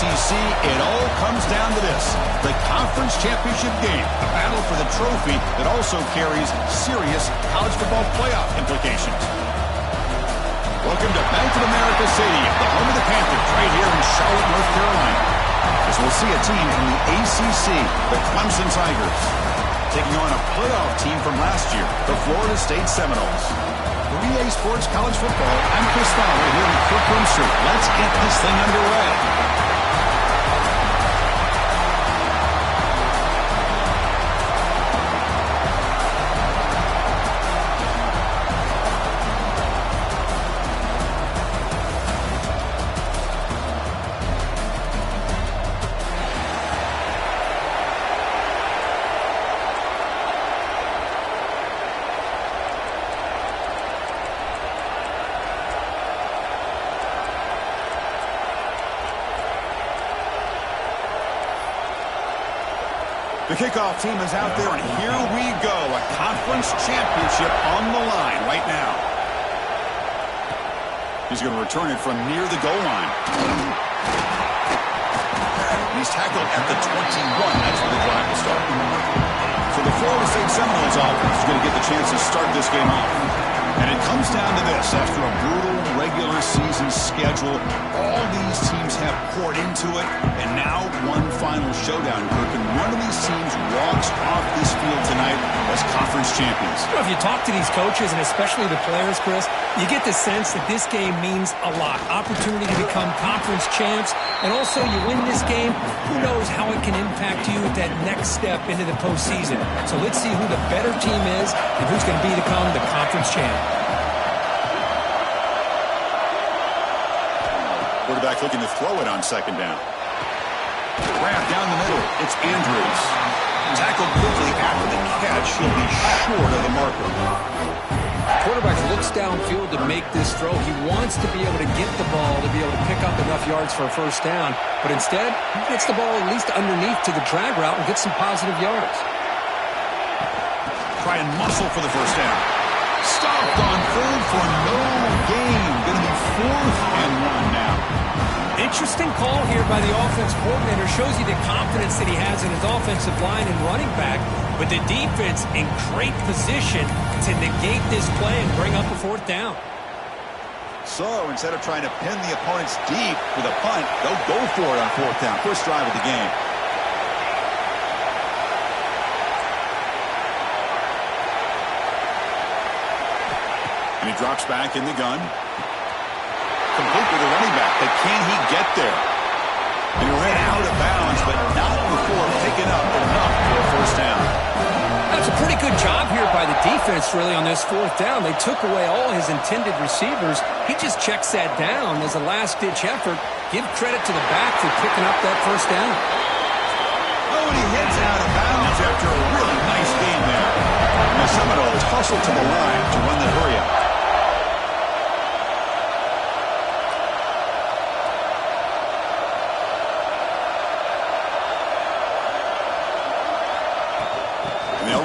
ACC, it all comes down to this: the conference championship game, a battle for the trophy that also carries serious college football playoff implications. Welcome to Bank of America Stadium, the home of the Panthers, right here in Charlotte, North Carolina. As we'll see a team from the ACC, the Clemson Tigers, taking on a playoff team from last year, the Florida State Seminoles. For EA Sports College Football, I'm Chris Fowler here in Courtroom Street. Let's get this thing underway. The kickoff team is out there, and here we go. A conference championship on the line right now. He's going to return it from near the goal line. He's tackled at the 21. That's where the drive will start. So the Florida State Seminoles offense is going to get the chance to start this game off. And it comes down to this. After a brutal regular season schedule, all these teams have poured into it, and now one final showdown, Kirk, and one of these teams walks off this field tonight as conference champions. You know, if you talk to these coaches, and especially the players, Chris, you get the sense that this game means a lot. Opportunity to become conference champs, and also you win this game, who knows how it can impact you at that next step into the postseason. So let's see who the better team is and who's going to become the conference champ. Quarterback looking to throw it on second down. Wrap down the middle. It's Andrews. Tackled quickly after the catch. He'll be short of the marker. Quarterback looks downfield to make this throw. He wants to be able to get the ball to be able to pick up enough yards for a first down. But instead, he gets the ball at least underneath to the drag route and gets some positive yards. Try and muscle for the first down. Stopped on third for no gain. Going to be 4th and 1 now. Interesting call here by the offense coordinator. Shows you the confidence that he has in his offensive line and running back. But the defense in great position to negate this play and bring up a 4th down. So instead of trying to pin the opponents deep with a punt, they'll go for it on 4th down. First drive of the game. And he drops back in the gun. Complete with the running back, but can he get there? And he ran out of bounds, but not before picking up enough for a first down. That's a pretty good job here by the defense, really, on this 4th down. They took away all his intended receivers. He just checks that down as a last-ditch effort. Give credit to the back for picking up that first down. Oh, and he heads out of bounds after a really nice game there. And the Seminoles hustle to the line to run the hurry-up.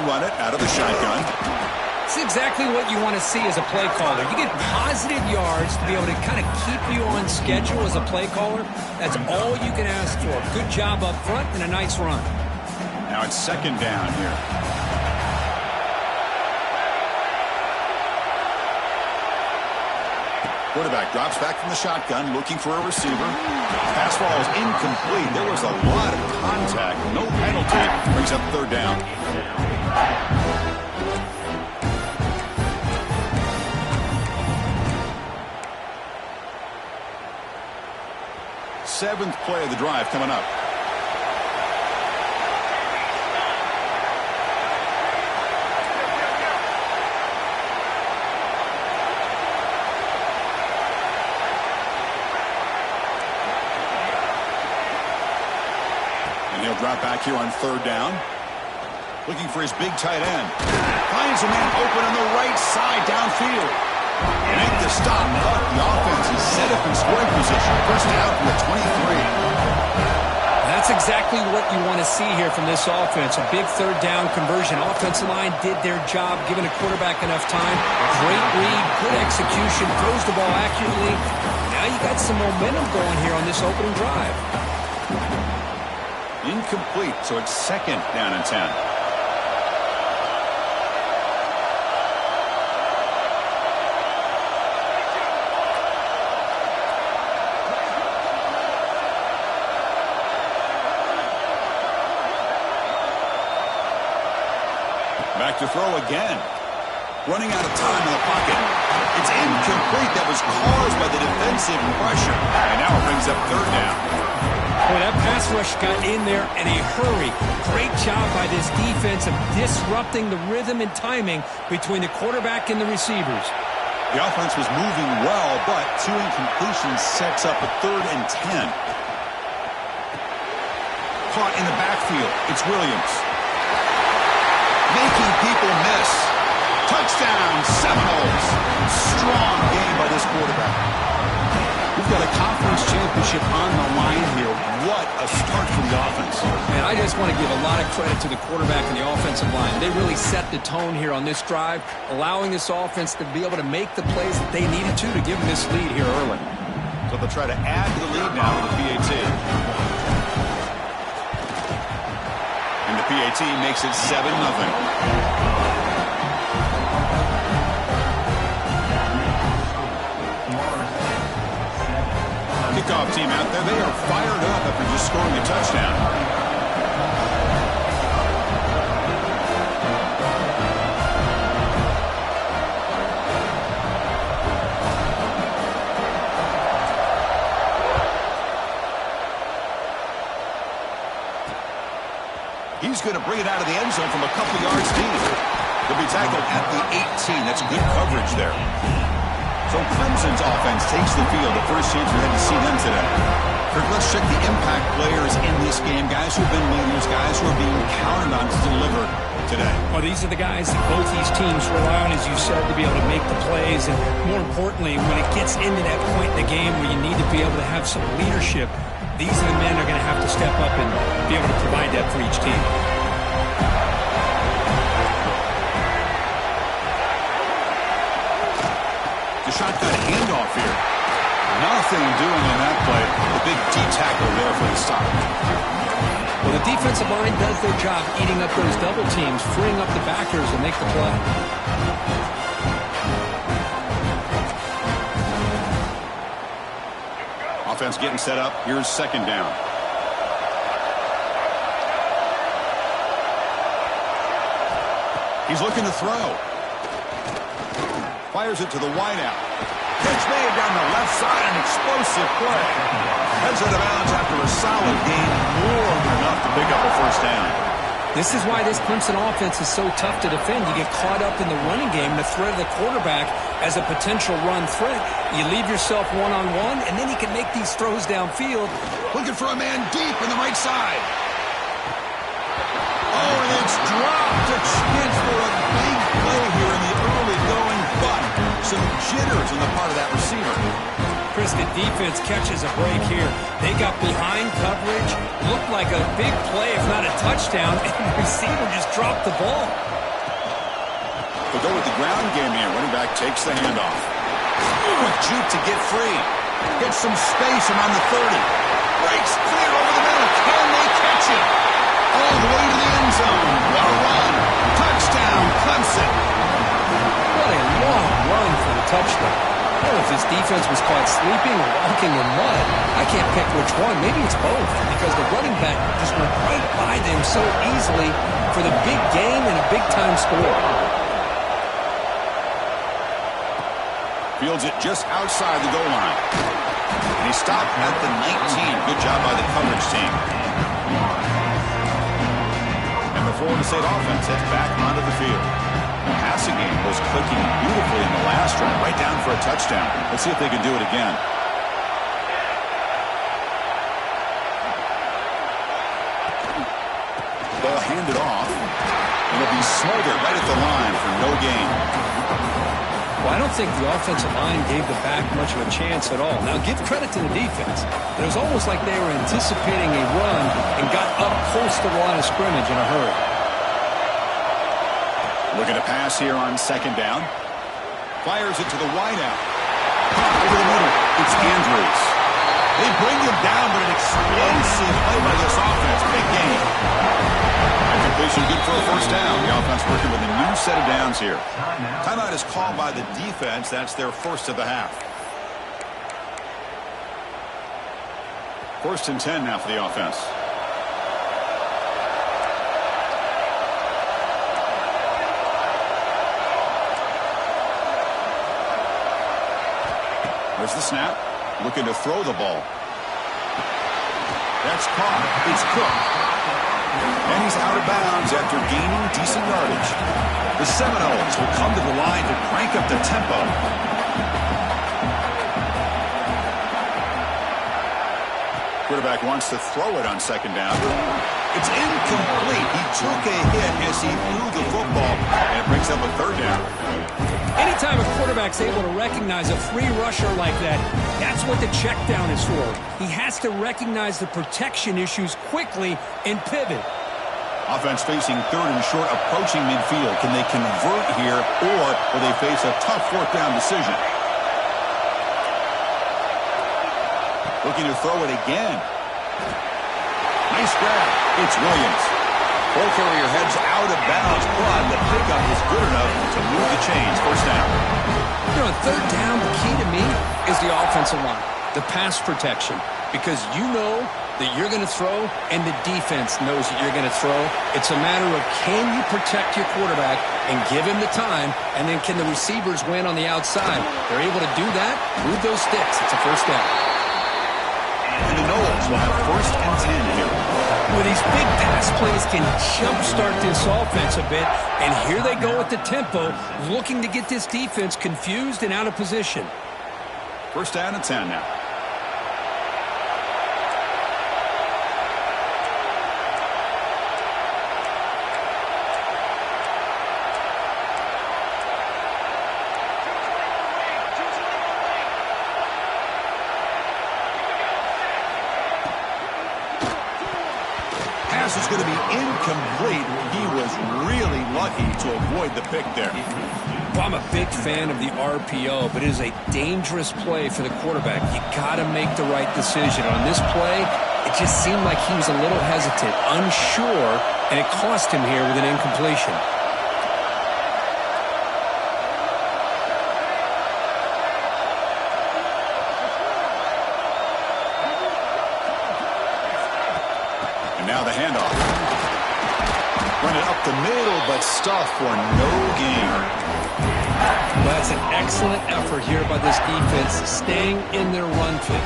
Run it out of the shotgun. It's exactly what you want to see as a play caller. You get positive yards to be able to kind of keep you on schedule as a play caller. That's all you can ask for. Good job up front and a nice run. Now it's second down here. Quarterback drops back from the shotgun, looking for a receiver. Pass ball is incomplete. There was a lot of contact. No penalty. Brings up 3rd down. 7th play of the drive coming up. And he'll drop back here on 3rd down. Looking for his big tight end. Finds a man open on the right side downfield. Make the stop, but the offense is set up in scoring position. First down from the 23. That's exactly what you want to see here from this offense. A big 3rd down conversion. Offensive line did their job, giving a quarterback enough time. Great read, good execution, throws the ball accurately. Now you got some momentum going here on this opening drive. Incomplete, so it's 2nd down and 10. Back to throw again. Running out of time in the pocket. It's incomplete. That was caused by the defensive pressure. And now it brings up 3rd down. Boy, that pass rush got in there in a hurry. Great job by this defense of disrupting the rhythm and timing between the quarterback and the receivers. The offense was moving well, but 2 incompletions sets up a 3rd and 10. Caught in the backfield. It's Williams. Making people miss. Touchdown, Seminoles. Strong game by this quarterback. We've got a conference championship on the line here. What a start for the offense. And I just want to give a lot of credit to the quarterback and the offensive line. They really set the tone here on this drive, allowing this offense to be able to make the plays that they needed to give them this lead here early. So they'll try to add to the lead now with the PAT. And the PAT makes it 7-0. Kickoff team out there. They are fired up after just scoring a touchdown. He's going to bring it out of the end zone from a couple yards deep. He'll be tackled at the 18. That's good coverage there. So Clemson's offense takes the field. The first chance we had to see them today. Kirk, let's check the impact players in this game. Guys who have been leaders, guys who are being counted on to deliver today. Well, these are the guys that both these teams rely on, as you said, to be able to make the plays. And more importantly, when it gets into that point in the game where you need to be able to have some leadership, these are the men that are going to have to step up and be able to provide that for each team. The shotgun handoff here. Nothing doing on that play. The big D tackle there for the stop. Well, the defensive line does their job eating up those double teams, freeing up the backers and make the play. Offense getting set up. Here's 2nd down. He's looking to throw. Fires it to the wideout. Catch made down the left side. An explosive play. Heads out of bounds after a solid gain. More than enough to pick up a 1st down. This is why this Clemson offense is so tough to defend. You get caught up in the running game, the threat of the quarterback as a potential run threat. You leave yourself one-on-one, and then he can make these throws downfield. Looking for a man deep on the right side. Oh, and it's dropped. A chance for a big play here in the early going, but some jitters on the part of that receiver. Chris, the defense catches a break here. They got behind coverage, looked like a big play, if not a touchdown, and the receiver just dropped the ball. They'll go with the ground game here. Running back takes the handoff. Quick juke to get free. Gets some space around the 30. Breaks clear over the middle. Can they catch it? All the way to the end zone. What a run. Touchdown, Clemson. What a long run for the touchdown. I don't know if this defense was caught sleeping or walking in mud. I can't pick which one. Maybe it's both, because the running back just went right by them so easily for the big game and a big-time score. Fields it just outside the goal line. And he stopped at the 19. Good job by the coverage team. And the Florida State offense heads back onto the field. The passing game was clicking beautifully in the last drive, right down for a touchdown. Let's see if they can do it again. Ball handed off. And it'll be smothered right at the line for no gain. Well, I don't think the offensive line gave the back much of a chance at all. Now, give credit to the defense. It was almost like they were anticipating a run and got up close to the line of scrimmage in a hurry. Looking to pass here on 2nd down. Fires it to the wideout. Over the middle. It's Andrews. They bring him down, but an explosive play by this offense. Big game. And completion good for a first down. The offense working with a new set of downs here. Timeout is called by the defense. That's their first of the half. 1st and 10 now for the offense. There's the snap. Looking to throw the ball. That's caught. It's Cook. And he's out of bounds after gaining decent yardage. The Seminoles will come to the line to crank up the tempo. Quarterback wants to throw it on 2nd down. It's incomplete. He took a hit as he threw the football, and it brings up a 3rd down. Anytime a quarterback's able to recognize a free rusher like that, that's what the check down is for. He has to recognize the protection issues quickly and pivot. Offense facing 3rd and short, approaching midfield. Can they convert here, or will they face a tough 4th down decision? Looking to throw it again. Nice grab. It's Williams. Ball carrier heads out of bounds, but the pickup is good enough to move the chains. 1st down. You know, 3rd down, the key to me is the offensive line, the pass protection, because you know that you're going to throw and the defense knows that you're going to throw. It's a matter of can you protect your quarterback and give him the time, and then can the receivers win on the outside? They're able to do that, move those sticks. It's a 1st down. And the Noles will have 1st and 10 here. Well, these big pass plays can jumpstart this offense a bit, and here they go at the tempo, looking to get this defense confused and out of position. 1st down and 10 now. Is going to be incomplete. He was really lucky to avoid the pick there. Well, I'm a big fan of the RPO, but it is a dangerous play for the quarterback. You got to make the right decision. On this play, it just seemed like he was a little hesitant, unsure, and it cost him here with an incompletion. Now the handoff. Run it up the middle, but stuff for no gain. Well, that's an excellent effort here by this defense, staying in their run fit,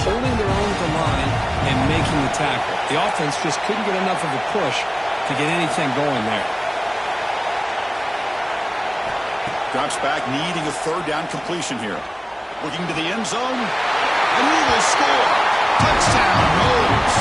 holding their own to line and making the tackle. The offense just couldn't get enough of a push to get anything going there. Drops back, needing a 3rd down completion here. Looking to the end zone, and he will score. Touchdown, Noles.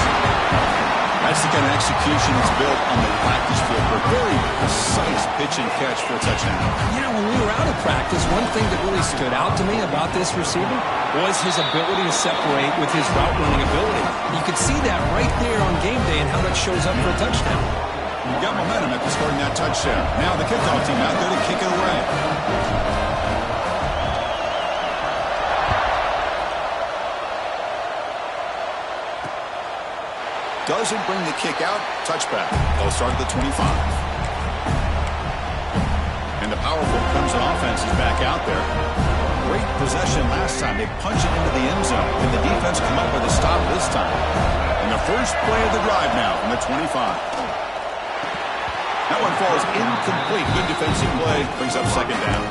That's the kind of execution that's built on the practice field for a very precise pitch and catch for a touchdown. You know, when we were out of practice, one thing that really stood out to me about this receiver was his ability to separate with his route running ability. You could see that right there on game day and how that shows up for a touchdown. You got momentum after scoring that touchdown. Now the kickoff team out there to kick it away. Doesn't bring the kick out. Touchback. They'll start at the 25. And the powerful Clemson offense is back out there. Great possession last time. They punch it into the end zone. And the defense come up with a stop this time. And the first play of the drive now from the 25. That one falls incomplete. Good defensive play. Brings up 2nd down.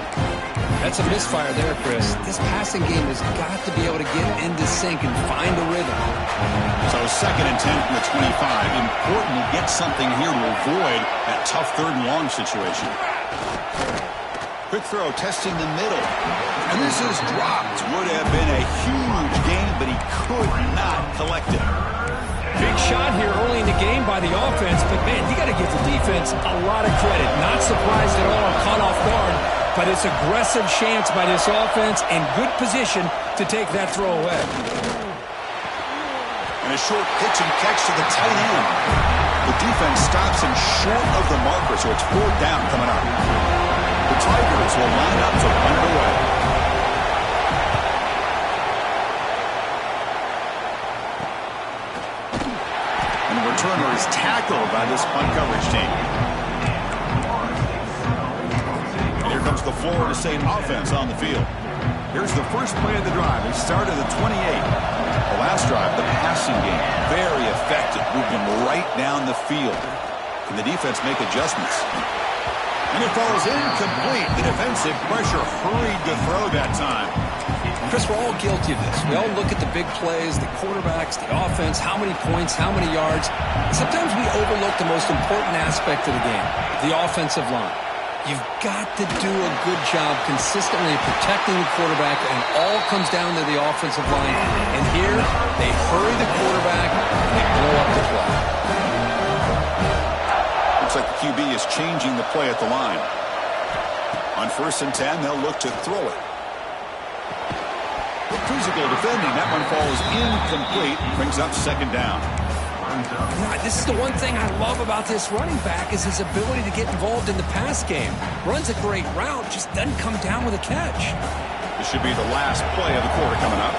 That's a misfire there, Chris. This passing game has got to be able to get into sync and find a rhythm. So 2nd and 10 from the 25. Important to get something here to avoid that tough 3rd and long situation. Quick throw, testing the middle. And this is dropped. Would have been a huge gain, but he could not collect it. Big shot here early in the game by the offense, but man, you got to give the defense a lot of credit. Not surprised at all, caught off guard, but it's aggressive chance by this offense and good position to take that throw away. And a short pitch and catch to the tight end. The defense stops him short of the marker, so it's 4th down coming up. The Tigers will line up to run it away. returner is tackled by this punt coverage team. And here comes the Florida State offense on the field. Here's the first play of the drive. It started at 28. The last drive, the passing game, very effective. Moved them right down the field. Can the defense make adjustments? And it falls incomplete. The defensive pressure hurried to throw that time. Chris, we're all guilty of this. We all look at the big plays, the quarterbacks, the offense, how many points, how many yards. Sometimes we overlook the most important aspect of the game, the offensive line. You've got to do a good job consistently protecting the quarterback, and all comes down to the offensive line. And here, they hurry the quarterback, and they blow up the play. Looks like the QB is changing the play at the line. On 1st and 10, they'll look to throw it. Physical defending. That one falls incomplete. Brings up 2nd down. This is the one thing I love about this running back is his ability to get involved in the pass game. Runs a great route, just doesn't come down with a catch. This should be the last play of the quarter coming up.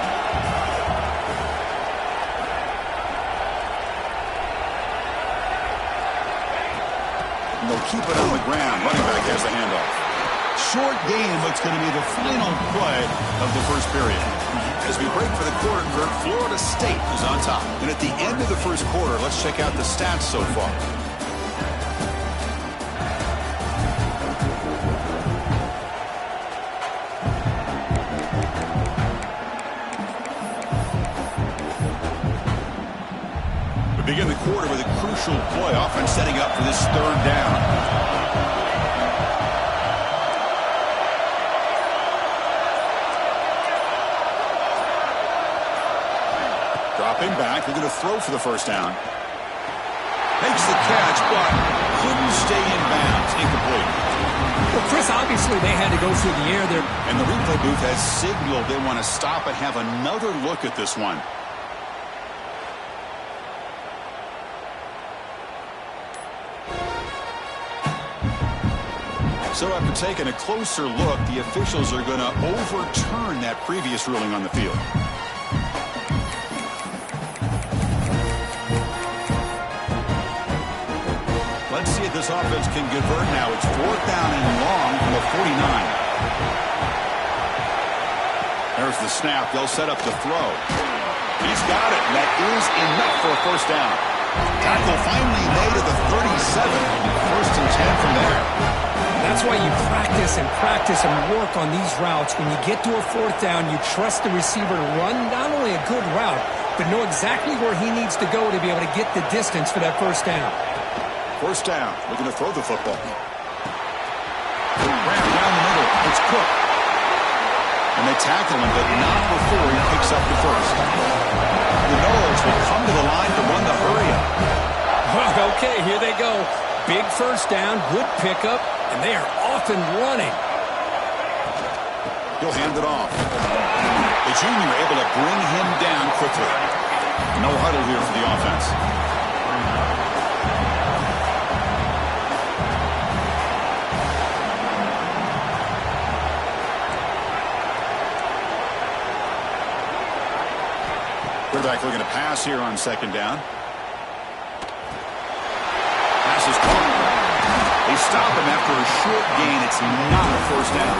And they'll keep it on the ground. Running back has the handoff. Short gain, what's going to be the final play of the first period. As we break for the quarter, Florida State is on top. And at the end of the first quarter, let's check out the stats so far. We begin the quarter with a crucial play, offense setting up for this 3rd down. Dropping back, they're going to throw for the 1st down. Makes the catch, but couldn't stay in bounds. Incomplete. Well, Chris, obviously they had to go through the air there. And the replay booth has signaled they want to stop and have another look at this one. So after taking a closer look, the officials are going to overturn that previous ruling on the field. Let's see if this offense can convert now. It's 4th down and long from the 49. There's the snap. They'll set up to throw. He's got it. And that is enough for a 1st down. Tackle finally made at the 37. 1st and 10 from there. That's why you practice and work on these routes. When you get to a 4th down, you trust the receiver to run not only a good route, but know exactly where he needs to go to be able to get the distance for that 1st down. 1st down, looking to throw the football. Ran down the middle, it's Cook. And they tackle him, but not before he picks up the 1st. The Noles will come to the line to run the hurry-up. Okay, here they go. Big 1st down, good pickup, and they are off and running. He'll hand it off. The junior able to bring him down quickly. No huddle here for the offense. Quarterback looking to pass here on 2nd down. Pass is caught. They stop him after a short gain. It's not a 1st down.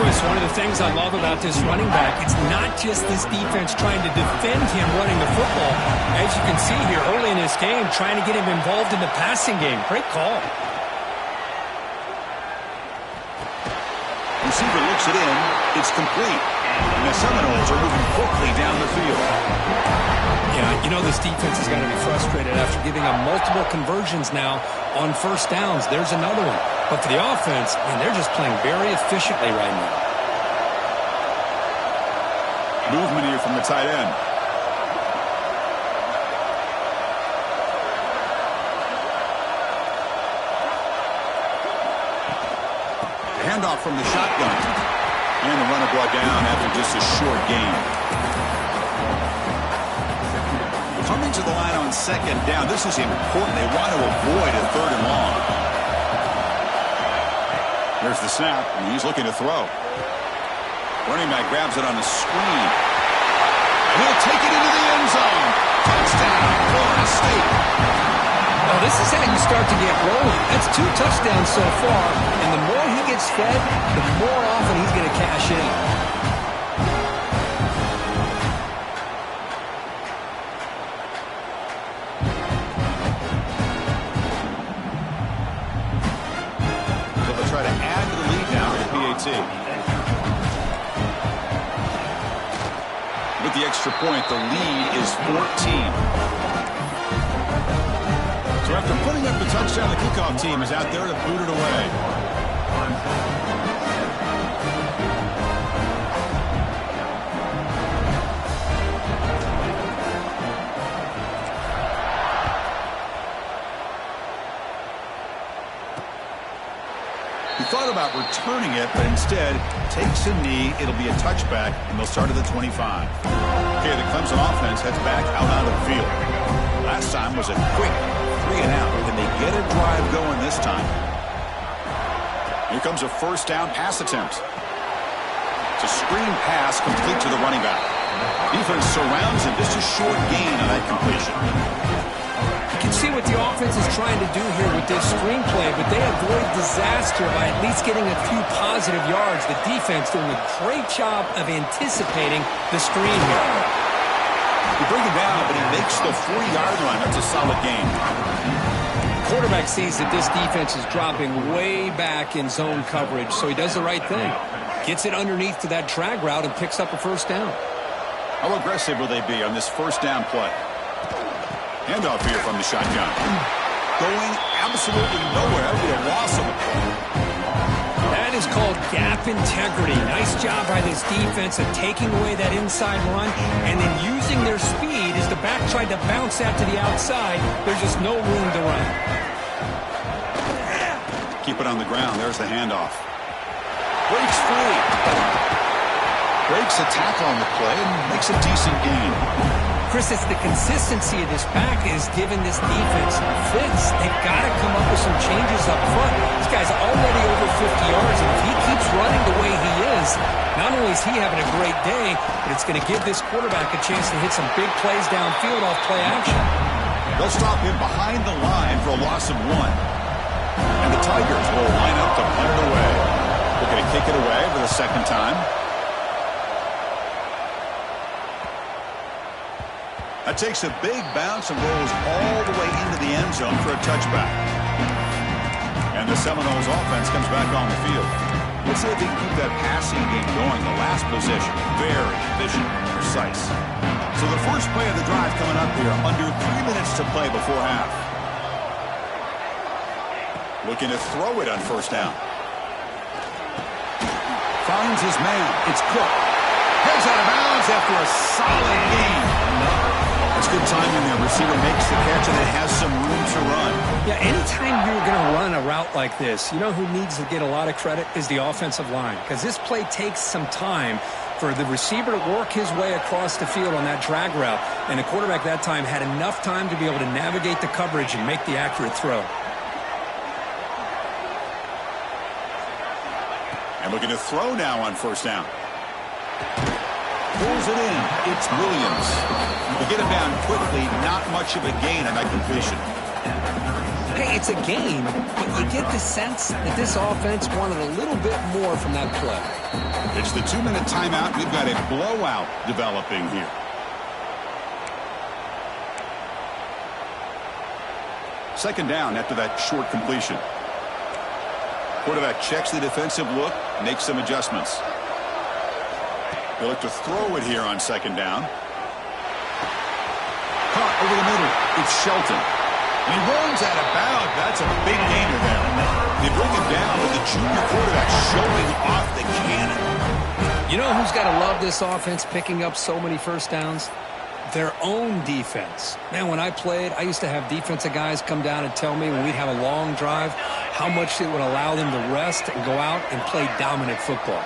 Chris, one of the things I love about this running back, it's not just this defense trying to defend him running the football. As you can see here early in this game, trying to get him involved in the passing game. Great call. Receiver looks it in. It's complete. And the Seminoles are moving quickly down the field. Yeah, you know this defense has got to be frustrated after giving up multiple conversions now on 1st downs. There's another one. But for the offense, man, they're just playing very efficiently right now. Movement here from the tight end. Handoff from the shotgun. And the runner brought down after just a short gain. Coming to the line on 2nd down. This is important. They want to avoid a 3rd and long. There's the snap, and he's looking to throw. Running back grabs it on the screen. And he'll take it into the end zone. Touchdown. pulling a stake. Well, this is how you start to get rolling. That's 2 touchdowns so far, and the more he gets fed, the more often he's going to cash in. Try to add to the lead now at PAT. With the extra point, the lead is 14. So after putting up the touchdown, the kickoff team is out there to boot it away. He thought about returning it, but instead takes a knee. It'll be a touchback, and they'll start at the 25. Okay, the Clemson offense heads back out onto the field. Last time was a quick 3 and out, and they get a drive going this time. Here comes a first down pass attempt. It's a screen pass complete to the running back. Defense surrounds him. Just a short gain on that completion. You can see what the offense is trying to do here with this screenplay, but they avoid disaster by at least getting a few positive yards. The defense doing a great job of anticipating the screen here. You bring him down, but he makes the 40-yard line. That's a solid gain. Quarterback sees that this defense is dropping way back in zone coverage, so he does the right thing. Gets it underneath to that drag route and picks up a first down. How aggressive will they be on this first down play? Handoff here from the shotgun. Going absolutely nowhere with a loss of a play. That is called gap integrity. Nice job by this defense of taking away that inside run and then using their speed as the back tried to bounce out to the outside. There's just no room to run. Keep it on the ground. There's the handoff. Breaks free. Breaks a tackle on the play and makes a decent gain. Chris, it's the consistency of this back is giving this defense fits. They've got to come up with some changes up front. This guy's already over 50 yards, and if he keeps running the way he is, not only is he having a great day, but it's going to give this quarterback a chance to hit some big plays downfield off play action. They'll stop him behind the line for a loss of 1. And the Tigers will line up to punt it away. They're going to kick it away for the second time. That takes a big bounce and rolls all the way into the end zone for a touchback. And the Seminoles offense comes back on the field. Let's see if they can keep that passing game going. The last possession, very efficient and precise. So the first play of the drive coming up here, under 3 minutes to play before half. Looking to throw it on first down. Finds his man. It's Cook. Goes out of bounds after a solid gain. It's good timing there. Receiver makes the catch and it has some room to run. Yeah, anytime you're going to run a route like this, you know who needs to get a lot of credit is the offensive line. Because this play takes some time for the receiver to work his way across the field on that drag route. And the quarterback that time had enough time to be able to navigate the coverage and make the accurate throw. And looking to throw now on first down. Pulls it in. It's Williams. To get him down quickly, not much of a gain on that completion. Hey, it's a gain, but you get the sense that this offense wanted a little bit more from that play. It's the 2-minute timeout. We've got a blowout developing here. Second down after that short completion. Quarterback checks the defensive look, makes some adjustments. They'll look to throw it here on second down. Caught over the middle. It's Shelton. And he runs out of bounds. That's a big gainer there. They bring him down with the junior quarterback showing off the cannon. You know who's got to love this offense picking up so many first downs? Their own defense. Man, when I played, I used to have defensive guys come down and tell me when we'd have a long drive how much it would allow them to rest and go out and play dominant football.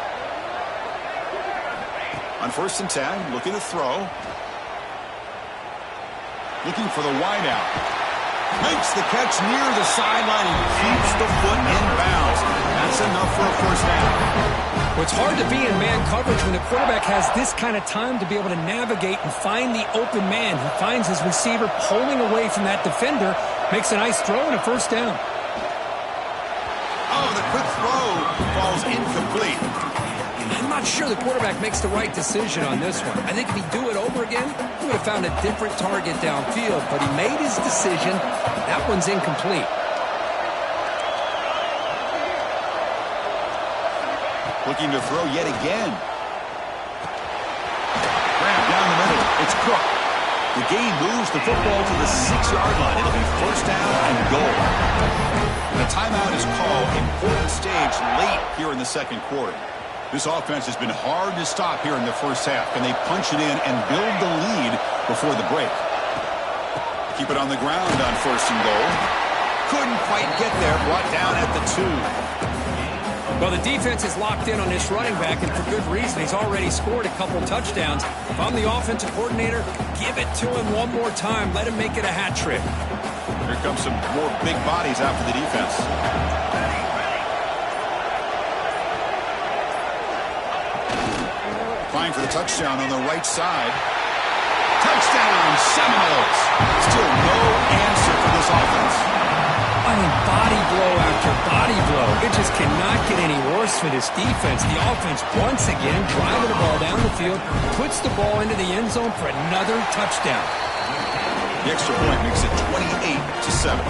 On first and 10, looking to throw. Looking for the wideout. Makes the catch near the sideline and keeps the foot in bounds. That's enough for a first down. Well, it's hard to be in man coverage when the quarterback has this kind of time to be able to navigate and find the open man. He finds his receiver pulling away from that defender, makes a nice throw and a first down. Oh, the quick throw falls incomplete. I'm not sure the quarterback makes the right decision on this one. I think if he'd do it over again, he would have found a different target downfield, but he made his decision. That one's incomplete. Looking to throw yet again. Grab down the middle. It's Cook. The gain moves the football to the 6-yard line. It'll be first down and goal. The timeout is called. Important stage late here in the second quarter. This offense has been hard to stop here in the first half. Can they punch it in and build the lead before the break? Keep it on the ground on first and goal. Couldn't quite get there. Brought down at the 2. Well, the defense is locked in on this running back, and for good reason. He's already scored a couple touchdowns. If I'm the offensive coordinator, give it to him one more time. Let him make it a hat trick. Here comes some more big bodies after the defense. Applying for the touchdown on the right side. Touchdown, Seminoles. Still no answer for this offense. I mean, body blow after body blow. It just cannot get any worse for this defense. The offense, once again, driving the ball down the field, puts the ball into the end zone for another touchdown. The extra point makes it 28-7.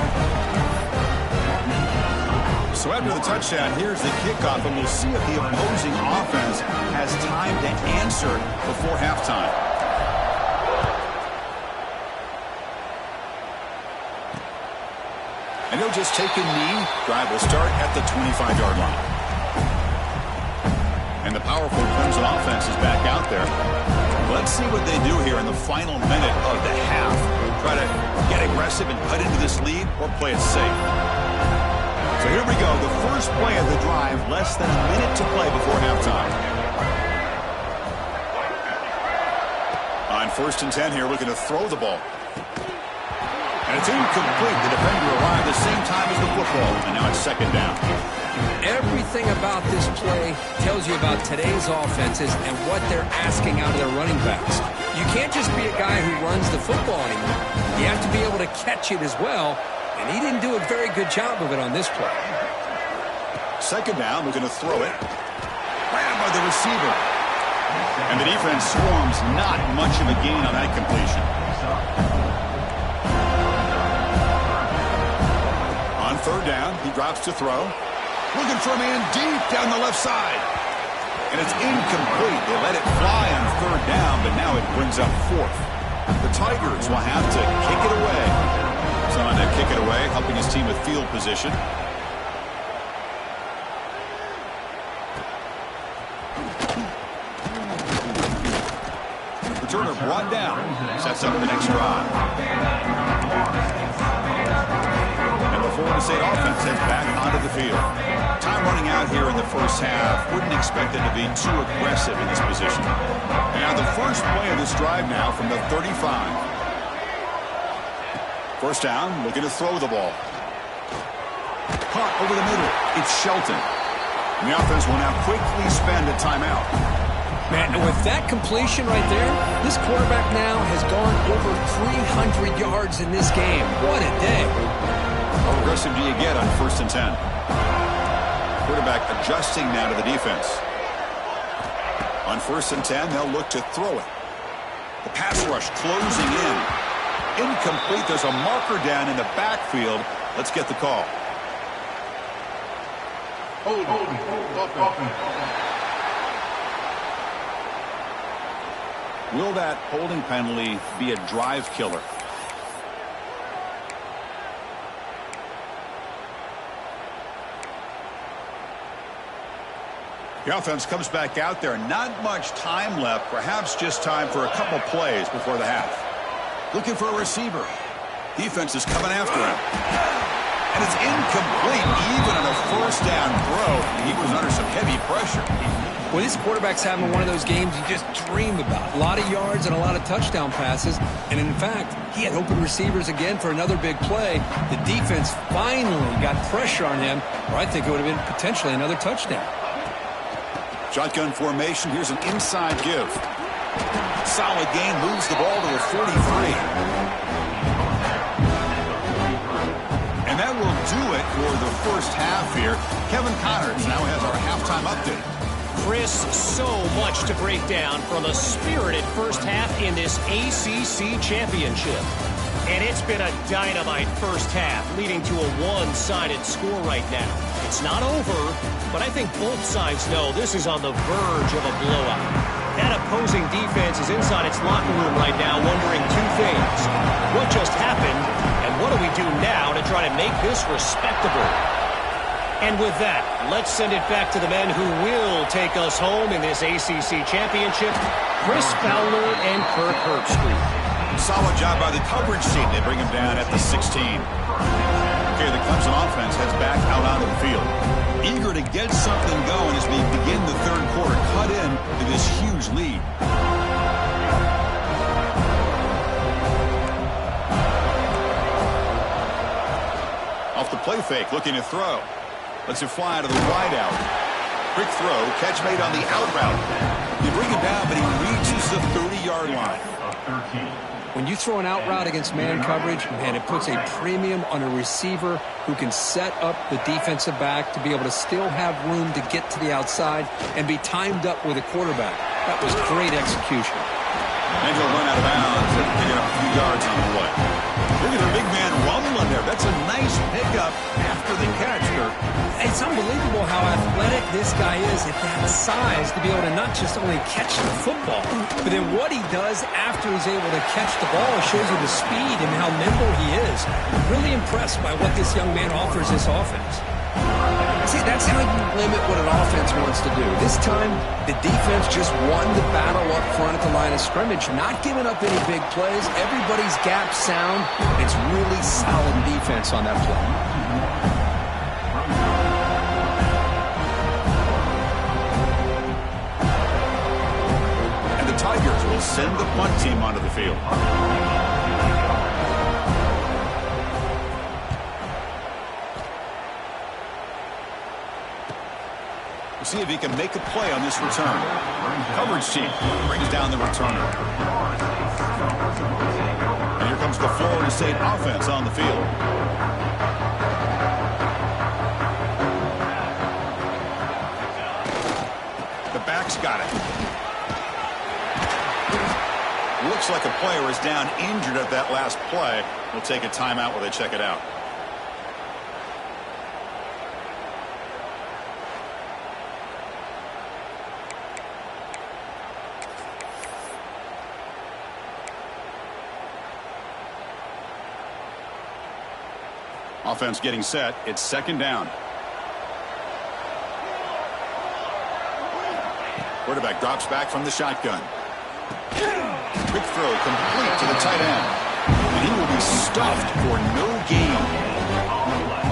So after the touchdown, here's the kickoff, and we'll see if the opposing offense has time to answer before halftime. And he'll just take a knee. Drive will start at the 25-yard line. And the powerful Clemson offense is back out there. Let's see what they do here in the final minute of the half. Try to get aggressive and cut into this lead, or play it safe. So here we go. The first play of the drive. Less than a minute to play before halftime. On first and 10 here, looking to throw the ball. And it's incomplete. The defender arrived the same time as the football, and now it's second down. Everything about this play tells you about today's offenses and what they're asking out of their running backs. You can't just be a guy who runs the football anymore. You have to be able to catch it as well, and he didn't do a very good job of it on this play. Second down, looking to throw it. Grabbed by the receiver. And the defense swarms. Not much of a gain on that completion. On third down, he drops to throw. Looking for a man deep down the left side. And it's incomplete. They let it fly on third down, but now it brings up fourth. The Tigers will have to kick it away. Someone to kick it away, helping his team with field position. Returner brought down. Sets up the next drive. And the Florida State offense heads back onto the field. Time running out here in the first half. Wouldn't expect them to be too aggressive in this position. And now the first play of this drive now from the 35. First down, looking to throw the ball. Caught over the middle. It's Shelton. And the offense will now quickly spend a timeout. Man, and with that completion right there, this quarterback now has gone over 300 yards in this game. What a day. How aggressive do you get on first and 10? Quarterback adjusting now to the defense. On first and 10, they'll look to throw it. The pass rush closing in. Incomplete. There's a marker down in the backfield. Let's get the call. Will that holding penalty be a drive killer? The offense comes back out there. Not much time left. Perhaps just time for a couple plays before the half. Looking for a receiver. Defense is coming after him. And it's incomplete even on a first down throw. He was under some heavy pressure. Well, this quarterback's having one of those games you just dream about. A lot of yards and a lot of touchdown passes. And in fact, he had open receivers again for another big play. The defense finally got pressure on him, or I think it would have been potentially another touchdown. Shotgun formation. Here's an inside give. Solid gain. Moves the ball to the 43. And that will do it for the first half here. Kevin Connors now has our halftime update. Chris, so much to break down from a spirited first half in this ACC championship. And it's been a dynamite first half, leading to a one-sided score right now. It's not over, but I think both sides know this is on the verge of a blowout. That opposing defense is inside its locker room right now wondering two things. What just happened, and what do we do now to try to make this respectable? And with that, let's send it back to the men who will take us home in this ACC championship, Chris Fowler and Kirk Herbstreit. Solid job by the coverage team. They bring him down at the 16. Okay, the Clemson offense heads back out onto the field. Eager to get something going as we begin the third quarter. Cut in to this huge lead. Off the play fake, looking to throw. Lets it fly to the wide out. Quick throw, catch made on the out route. They bring him down, but he reaches the 30-yard line. When you throw an out route against man coverage, man, it puts a premium on a receiver who can set up the defensive back to be able to still have room to get to the outside and be timed up with a quarterback. That was great execution. And he'll run out of bounds and pick up a few yards on the play. Look at the big man rumbling there. That's a nice pickup after the catch, Kirk. It's unbelievable how athletic this guy is at that size to be able to not just only catch the football, but then what he does after he's able to catch the ball shows you the speed and how nimble he is. Really impressed by what this young man offers this offense. See, that's how you limit what an offense wants to do. This time, the defense just won the battle up front at the line of scrimmage, not giving up any big plays. Everybody's gap sound. It's really solid defense on that play. And the Tigers will send the punt team onto the field. See if he can make a play on this return. Coverage team brings down the returner. And here comes the Florida State offense on the field. The back's got it. Looks like a player is down injured at that last play. We'll take a timeout while they check it out. Offense getting set. It's second down. Quarterback drops back from the shotgun. Quick throw complete to the tight end. And he will be stuffed for no gain.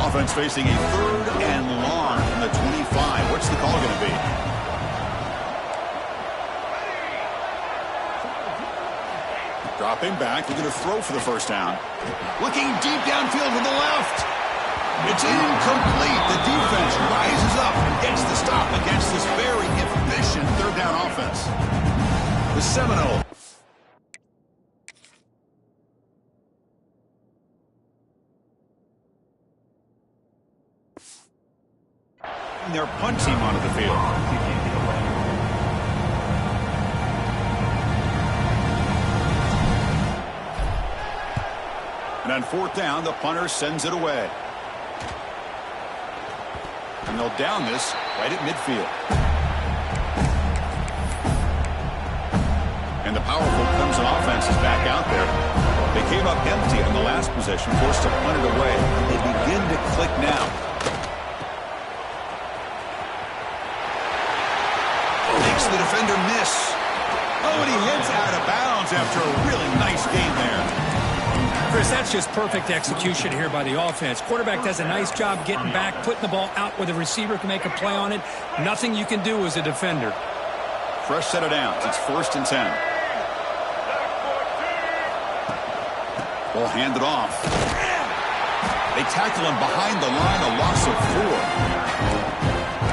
Offense facing a third and long from the 25. What's the call going to be? Dropping back, looking to throw for the first down. Looking deep downfield to the left. It's incomplete. The defense rises up and gets the stop against this very efficient third down offense. The Seminoles. Their punt team onto the field. And on fourth down, the punter sends it away. And they'll down this right at midfield. And the powerful Clemson offense is back out there. They came up empty on the last possession, forced to punt it away. They begin to click now. Makes the defender miss. Oh, and he heads out of bounds after a really nice game there. Chris, that's just perfect execution here by the offense. Quarterback does a nice job getting back, putting the ball out where the receiver can make a play on it. Nothing you can do as a defender. Fresh set of downs. It's 1st and 10. Ball handed off. They tackle him behind the line, a loss of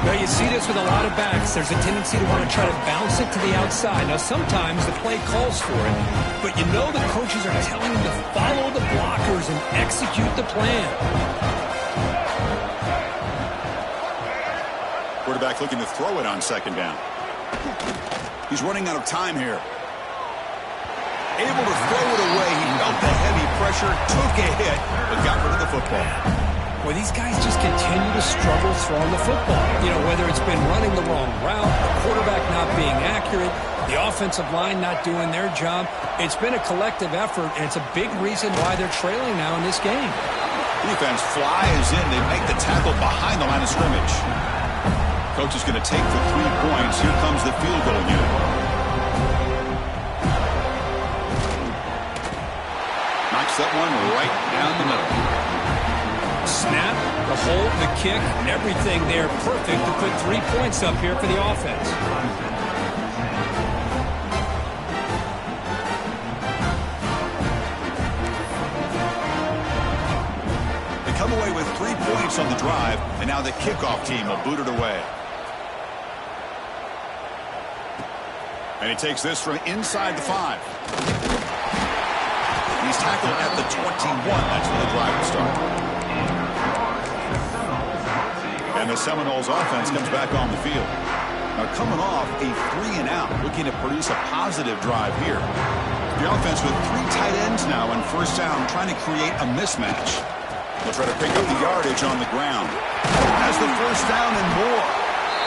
4. Now, you see this with a lot of backs. There's a tendency to want to try to bounce it to the outside. Now, sometimes the play calls for it, but you know the coaches are telling them to follow the blockers and execute the plan. Quarterback looking to throw it on second down. He's running out of time here. Able to throw it away. He felt the heavy pressure, took a hit, but got rid of the football. Well, these guys just continue to struggle throwing the football. You know, whether it's been running the wrong route, the quarterback not being accurate, the offensive line not doing their job. It's been a collective effort, and it's a big reason why they're trailing now in this game. Defense flies in. They make the tackle behind the line of scrimmage. Coach is going to take for 3 points. Here comes the field goal unit. Knocks that one right down the middle. Snap, the hold, the kick, everything there perfect to put 3 points up here for the offense. They come away with 3 points on the drive, and now the kickoff team will boot it away. And he takes this from inside the 5. He's tackled at the 21. That's where the drive will start. And the Seminoles offense comes back on the field. Now coming off a 3-and-out, looking to produce a positive drive here. The offense with 3 tight ends now on first down, trying to create a mismatch. They'll try to pick up the yardage on the ground. Has the first down and more.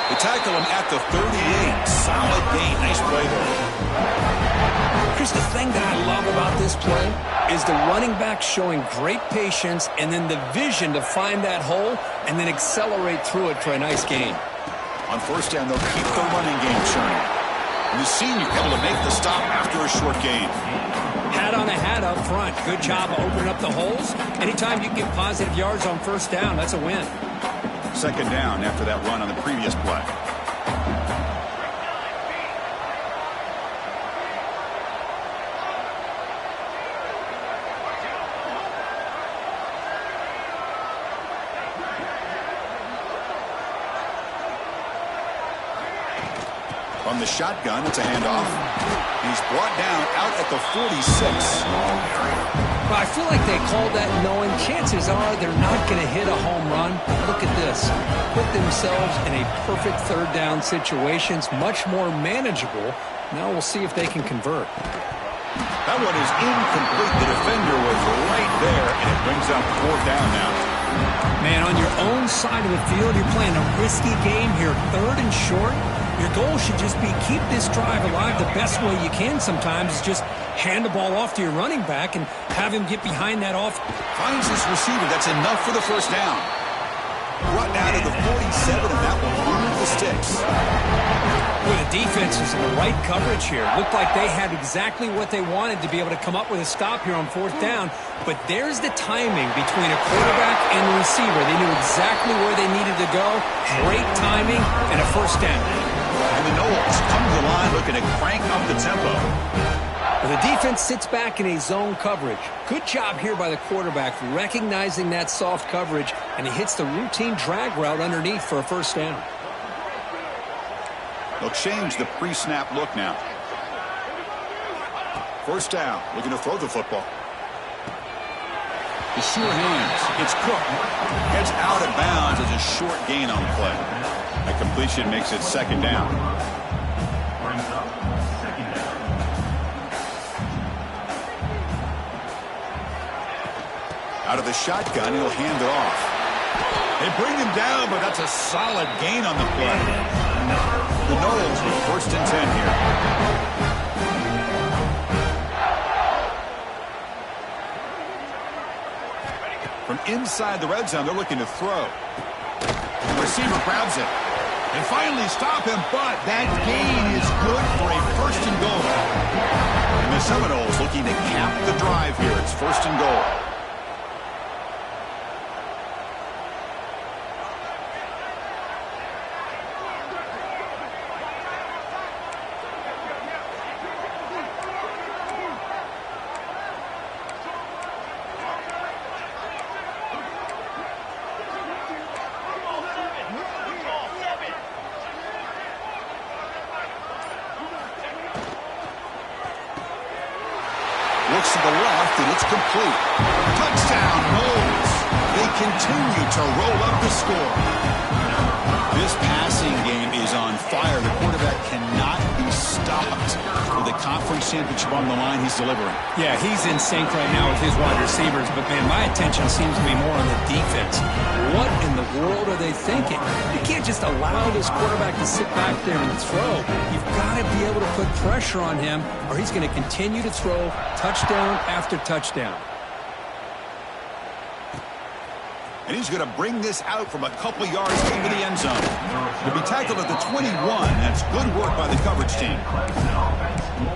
They tackle him at the 38. Solid gain. Nice play there. Here's the thing that I love about this play is the running back showing great patience and then the vision to find that hole and then accelerate through it for a nice gain. On first down, they'll keep the running game churning. And the senior able to make the stop after a short gain. Hat on a hat up front. Good job of opening up the holes. Anytime you get positive yards on first down, that's a win. Second down after that run on the previous play. From the shotgun, it's a handoff. He's brought down out at the 46. Well, I feel like they called that knowing chances are they're not going to hit a home run. Look at this. Put themselves in a perfect third down situation. It's much more manageable. Now we'll see if they can convert. That one is incomplete. The defender was right there, and it brings up 4th down now. Man, on your own side of the field, you're playing a risky game here. 3rd and short. Your goal should just be keep this drive alive the best way you can sometimes is just hand the ball off to your running back and have him get behind that off. Finds his receiver. That's enough for the first down. Brought down to the 47, and that will move the sticks. Well, the defense is in the right coverage here. Looked like they had exactly what they wanted to be able to come up with a stop here on 4th down. But there's the timing between a quarterback and the receiver. They knew exactly where they needed to go. Great timing and a first down. And the Noles come to the line looking to crank up the tempo. Well, the defense sits back in a zone coverage. Good job here by the quarterback recognizing that soft coverage, and he hits the routine drag route underneath for a first down. They'll change the pre-snap look now. First down, looking to throw the football. The sure hands. It's Cook. Heads out of bounds as a short gain on the play. That completion makes it 2nd down. Out of the shotgun, he'll hand it off. They bring him down, but that's a solid gain on the play. The Noles with 1st and 10 here. From inside the red zone, they're looking to throw. The receiver grabs it. They finally stop him, but that gain is good for a 1st and goal. And the Seminoles looking to cap the drive here. It's 1st and goal. the left, and it's complete. Touchdown, Knowles. They continue to roll up the score. This passing game is on fire. The quarterback cannot be stopped. With the conference championship on the line, he's delivering. Yeah, he's in sync right now with his wide receivers, but, man, my attention seems to be more on the defense. What in the world are they thinking? You can't just allow this quarterback to sit back there and throw. You've got to be able to put pressure on him, or he's going to continue to throw touchdown after touchdown. And he's going to bring this out from a couple yards into the end zone. He'll be tackled at the 21. That's good work by the coverage team.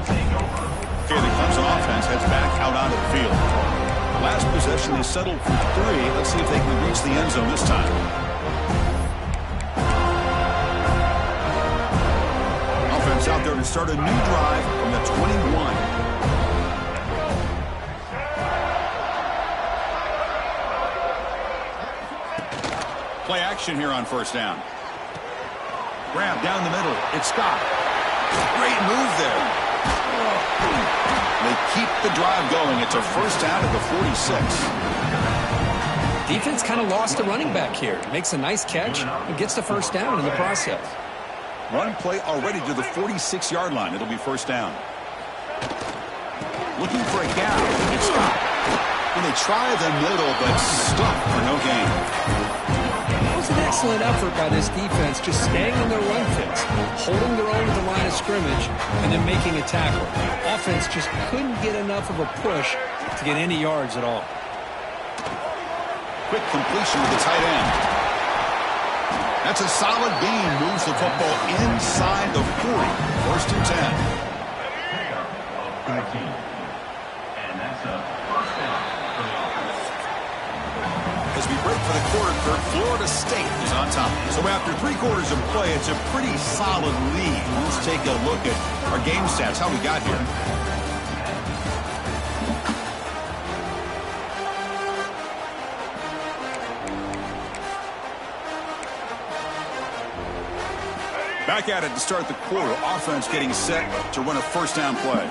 Okay, the Clemson offense heads back out onto the field. Last possession, they settled for 3. Let's see if they can reach the end zone this time. Offense out there to start a new drive from the 21. Play action here on first down. Grab down the middle. It's Scott. Great move there. They keep the drive going. It's a first down at the 46. Defense kind of lost the running back here. Makes a nice catch and gets the first down in the process. Run play already to the 46-yard line. It'll be first down. Looking for a gap. It's Scott. And they try the middle, but stuck for no gain. An excellent effort by this defense, just staying on their run fits, holding their own at the line of scrimmage, and then making a tackle. Offense just couldn't get enough of a push to get any yards at all. Quick completion with the tight end. That's a solid gain. Moves the football inside the 40. First and 10. And that's a first down. As we break for the quarter, Kirk, Florida State is on top. So after 3 quarters of play, it's a pretty solid lead. Let's take a look at our game stats, how we got here. Back at it to start the quarter. Offense getting set to run a first down play.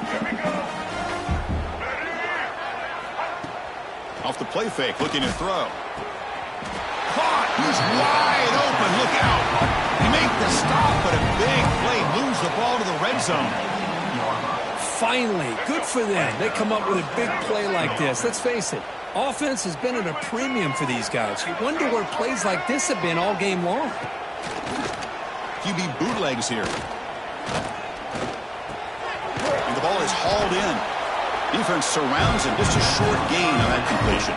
Off the play fake, looking to throw. Caught. He's wide open. Look out. They make the stop, but a big play moves the ball to the red zone. Finally, good for them. They come up with a big play like this. Let's face it, offense has been at a premium for these guys. You wonder where plays like this have been all game long. QB bootlegs here. And the ball is hauled in. Defense surrounds him. Just a short gain on that completion.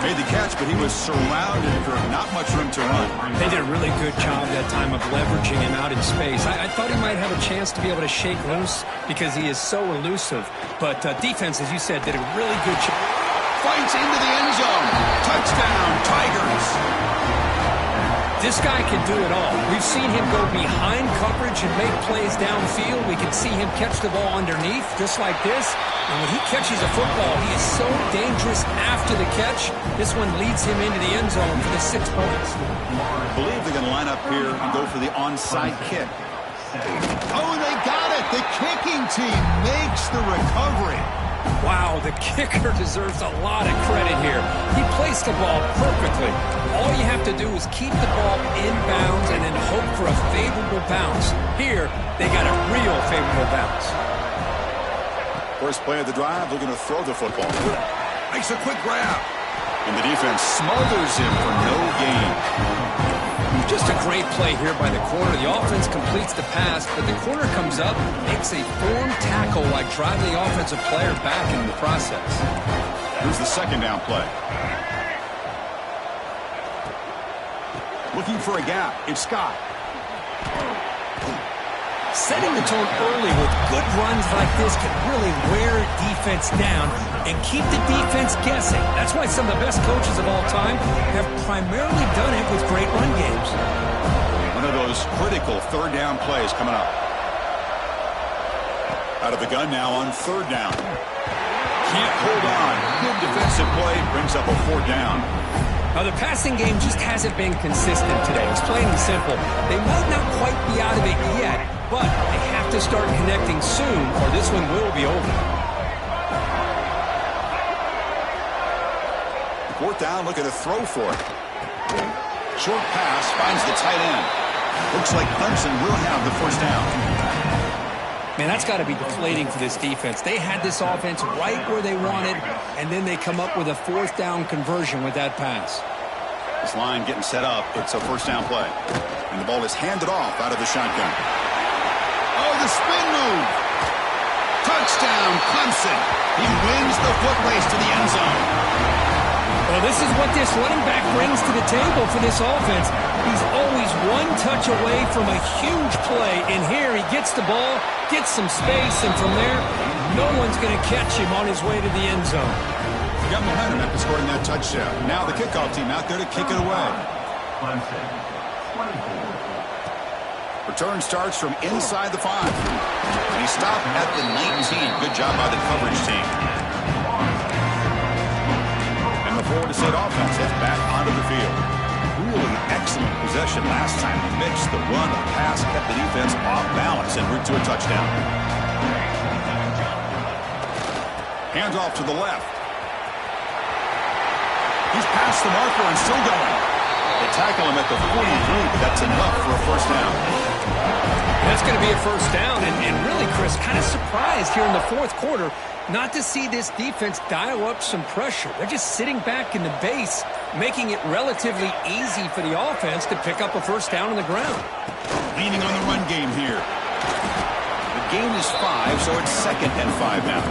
Made the catch, but he was surrounded for not much room to run. They did a really good job that time of leveraging him out in space. I thought he might have a chance to be able to shake loose because he is so elusive. But defense, as you said, did a really good job. Fights into the end zone. Touchdown, Tigers. This guy can do it all. We've seen him go behind coverage and make plays downfield. We can see him catch the ball underneath, just like this. And when he catches a football, he is so dangerous after the catch. This one leads him into the end zone for the 6 points. I believe they're going to line up here and go for the onside kick. Oh, they got it. The kicking team makes the recovery. Wow, the kicker deserves a lot of credit here. He placed the ball perfectly. All you have to do is keep the ball in bounds and then hope for a favorable bounce. Here, they got a real favorable bounce. First play of the drive, looking to throw the football. Makes a quick grab. And the defense smothers him for no gain. Just a great play here by the corner. The offense completes the pass, but the corner comes up, makes a form tackle while driving the offensive player back in the process. Here's the second down play. Looking for a gap. It's Scott. Setting the tone early with good runs like this can really wear defense down and keep the defense guessing. That's why some of the best coaches of all time have primarily done it with great run games. One of those critical third down plays coming up. Out of the gun now on third down. Can't hold on. Good defensive play. Brings up a fourth down. Now, the passing game just hasn't been consistent today. It's plain and simple. They might not quite be out of it yet, but they have to start connecting soon or this one will be over. Fourth down, looking to throw for it. Short pass finds the tight end. Looks like Clemson will have the first down. Man, that's got to be deflating for this defense. They had this offense right where they wanted, and then they come up with a fourth down conversion with that pass. This line getting set up. It's a first down play. And the ball is handed off out of the shotgun. Oh, the spin move. Touchdown, Clemson. He wins the foot race to the end zone. Well, this is what this running back brings to the table for this offense. He's always one touch away from a huge play. And here he gets the ball, gets some space, and from there, no one's going to catch him on his way to the end zone. He got momentum after scoring that touchdown. Now the kickoff team out there to kick it away. Return starts from inside the 5. And he stopped at the 19. Good job by the coverage team. And the Florida State offense heads back onto the field. Really excellent possession last time. Mixed the run and pass, kept the defense off balance en route to a touchdown. Hands off to the left. He's past the marker and still going. They tackle him at the 43, but that's enough for a first down. That's going to be a first down, and really, Chris, kind of surprised here in the fourth quarter not to see this defense dial up some pressure. They're just sitting back in the base, making it relatively easy for the offense to pick up a first down on the ground. Leaning on the run game here. The gain is 5, so it's 2nd and 5 now.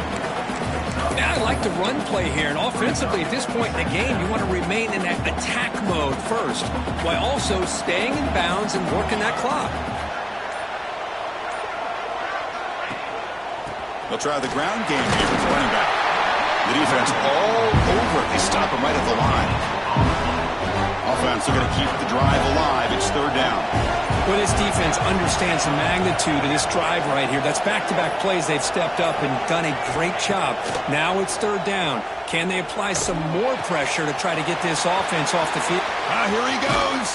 Now I like the run play here, and offensively at this point in the game, you want to remain in that attack mode first, while also staying in bounds and working that clock. They'll try the ground game here with the running back. The defense all over it. They stop him right at the line. Offense, they're going to keep the drive alive. It's third down. Well, this defense understands the magnitude of this drive right here. That's back-to-back plays. They've stepped up and done a great job. Now it's third down. Can they apply some more pressure to try to get this offense off the field? Here he goes.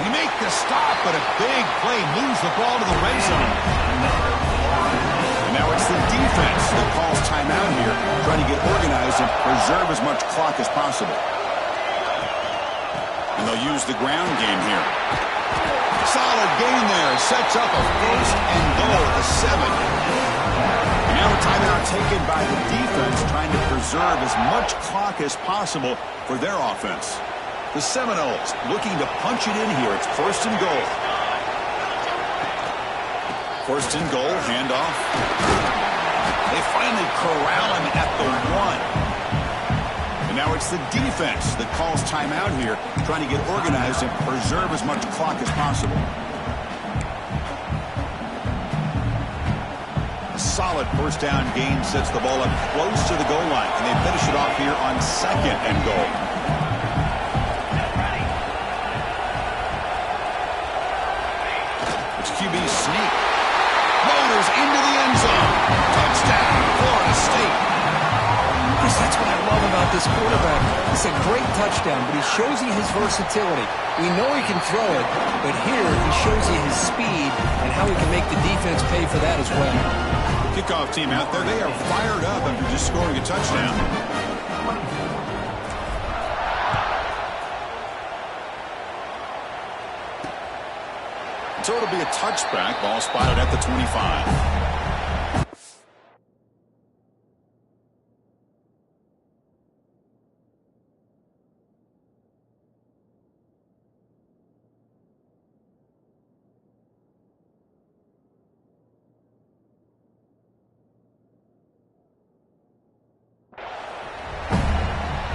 They make the stop, but a big play moves the ball to the red zone. And now it's the defense that calls timeout here, trying to get organized and preserve as much clock as possible. And they'll use the ground game here. Solid gain there. Sets up a first and goal at the 7. And now a timeout taken by the defense, trying to preserve as much clock as possible for their offense. The Seminoles looking to punch it in here. It's first and goal. First and goal, handoff. They finally corral him at the 1. And now it's the defense that calls timeout here, trying to get organized and preserve as much clock as possible. A solid first down gain sets the ball up close to the goal line, and they finish it off here on 2nd and goal. It's QB sneak. Motors into the end zone. Touchdown, Florida State. Chris, that's what I love about this quarterback. It's a great touchdown, but he shows you his versatility. We know he can throw it, but here he shows you his speed and how he can make the defense pay for that as well. Kickoff team out there, they are fired up after just scoring a touchdown. So it'll be a touchback, ball spotted at the 25.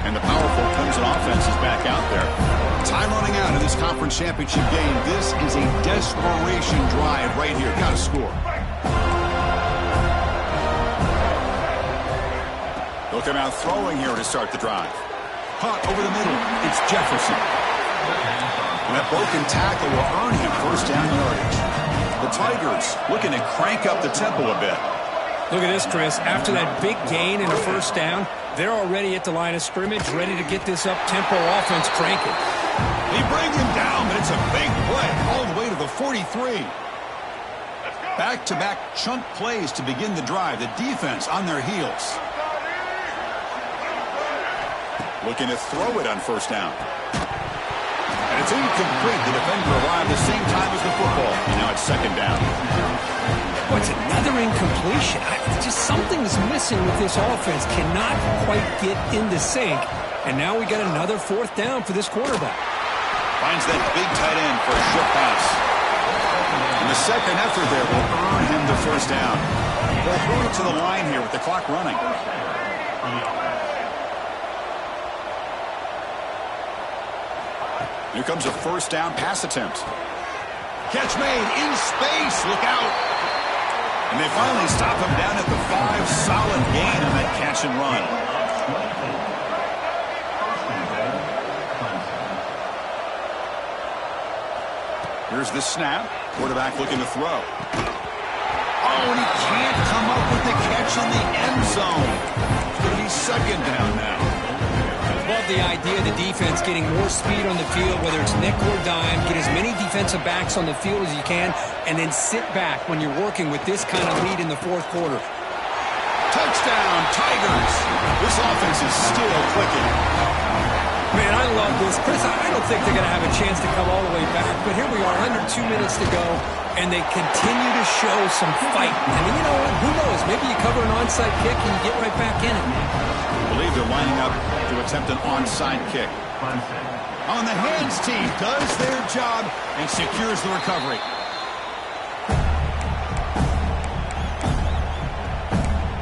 And the powerful Clemson offense is back out there. Time running out in this conference championship game. This is a desperation drive right here. Got to score. They'll come out throwing here to start the drive. Caught over the middle. It's Jefferson. And that broken tackle will earn him first down yardage. The Tigers looking to crank up the tempo a bit. Look at this, Chris. After that big gain and a first down, they're already at the line of scrimmage, ready to get this up-tempo offense cranking. They bring him down, but it's a big play all the way to the 43. Back-to-back chunk plays to begin the drive. The defense on their heels. Looking to throw it on first down. And it's incomplete. The defender arrived the same time as the football. And now it's second down. Oh, it's another incompletion. Just something's missing with this offense. Cannot quite get into sync. And now we got another fourth down for this quarterback. Finds that big tight end for a short pass. And the second effort there will earn him the first down. We'll throw it to the line here with the clock running. Here comes a first down pass attempt. Catch made in space. Look out. And they finally stop him down at the 5. Solid gain on that catch and run. Here's the snap. Quarterback looking to throw. Oh, and he can't come up with the catch in the end zone. It's going to be second down now. Love the idea of the defense getting more speed on the field, whether it's nickel or dime. Get as many defensive backs on the field as you can, and then sit back when you're working with this kind of lead in the fourth quarter. Touchdown, Tigers. This offense is still clicking. Man, I love this. Chris, I don't think they're going to have a chance to come all the way back, but here we are, under 2 minutes to go, and they continue to show some fight. I mean, you know what? Who knows? Maybe you cover an onside kick and you get right back in it. I believe they're lining up to attempt an onside kick. On the hands team does their job and secures the recovery.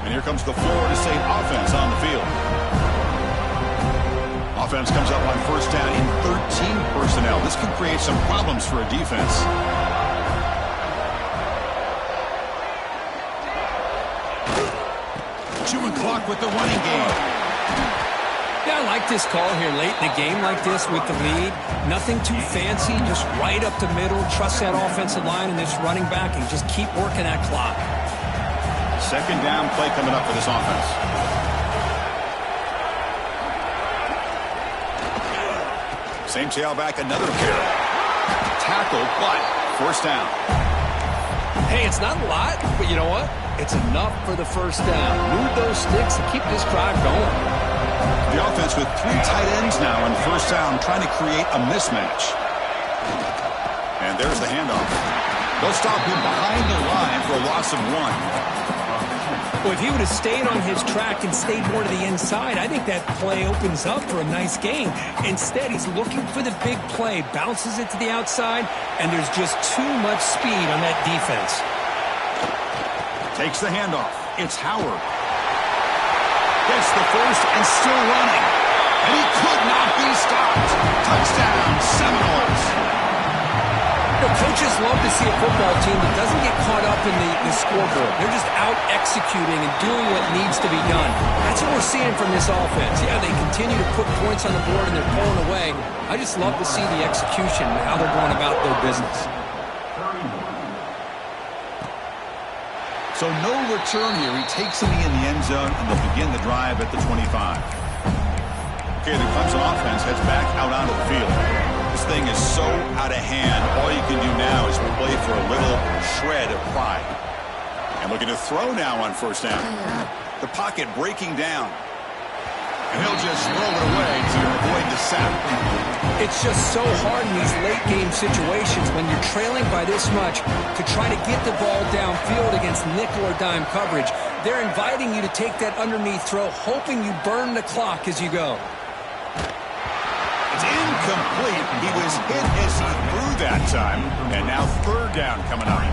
And here comes the Florida State offense on the field. Offense comes up on first down in 13 personnel. This can create some problems for a defense. Chewing clock with the running game. Yeah, I like this call here late in a game like this with the lead. Nothing too fancy, just right up the middle. Trust that offensive line and this running back and just keep working that clock. Second down play coming up for this offense. Same tailback, another carry. Tackle, but first down. Hey, it's not a lot, but you know what? It's enough for the first down. Move those sticks and keep this drive going. The offense with 3 tight ends now on first down, trying to create a mismatch. And there's the handoff. They'll stop him behind the line for a loss of 1. Well, if he would have stayed on his track and stayed more to the inside, I think that play opens up for a nice game. Instead, he's looking for the big play, bounces it to the outside, and there's just too much speed on that defense. Takes the handoff. It's Howard. Gets the first and still running. And he could not be stopped. Touchdown, Seminoles. Coaches love to see a football team that doesn't get caught up in the scoreboard. They're just out executing and doing what needs to be done. That's what we're seeing from this offense. Yeah, they continue to put points on the board and they're pulling away. I just love to see the execution and how they're going about their business. So no return here. He takes it in the end zone and they'll begin the drive at the 25. Okay, the Clemson offense heads back out onto the field. This thing is so out of hand. All you can do now is play for a little shred of pride. And looking to throw now on first down. The pocket breaking down. And he'll just throw it away to avoid the sack. It's just so hard in these late-game situations when you're trailing by this much to try to get the ball downfield against nickel or dime coverage. They're inviting you to take that underneath throw, hoping you burn the clock as you go. It's incomplete. He was hit as he threw that time. And now third down coming up.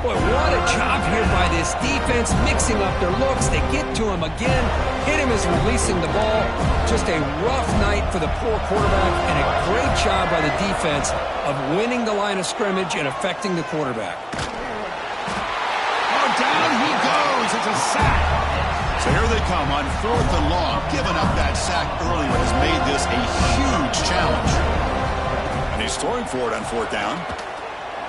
Boy, what a job here by this defense, mixing up their looks. They get to him again, hit him as releasing the ball. Just a rough night for the poor quarterback, and a great job by the defense of winning the line of scrimmage and affecting the quarterback. Oh, down he goes. It's a sack. So here they come on 4th and long. Giving up that sack earlier has made this a huge challenge. And he's throwing for it on 4th down.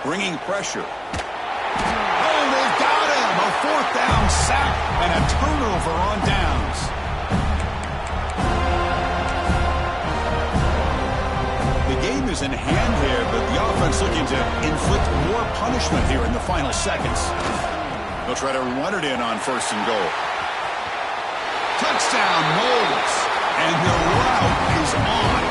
Bringing pressure. Oh, they've got him. A 4th down sack and a turnover on downs. The game is in hand here, but the offense looking to inflict more punishment here in the final seconds. They'll try to run it in on 1st and goal. Touchdown, Moles. And the route is on.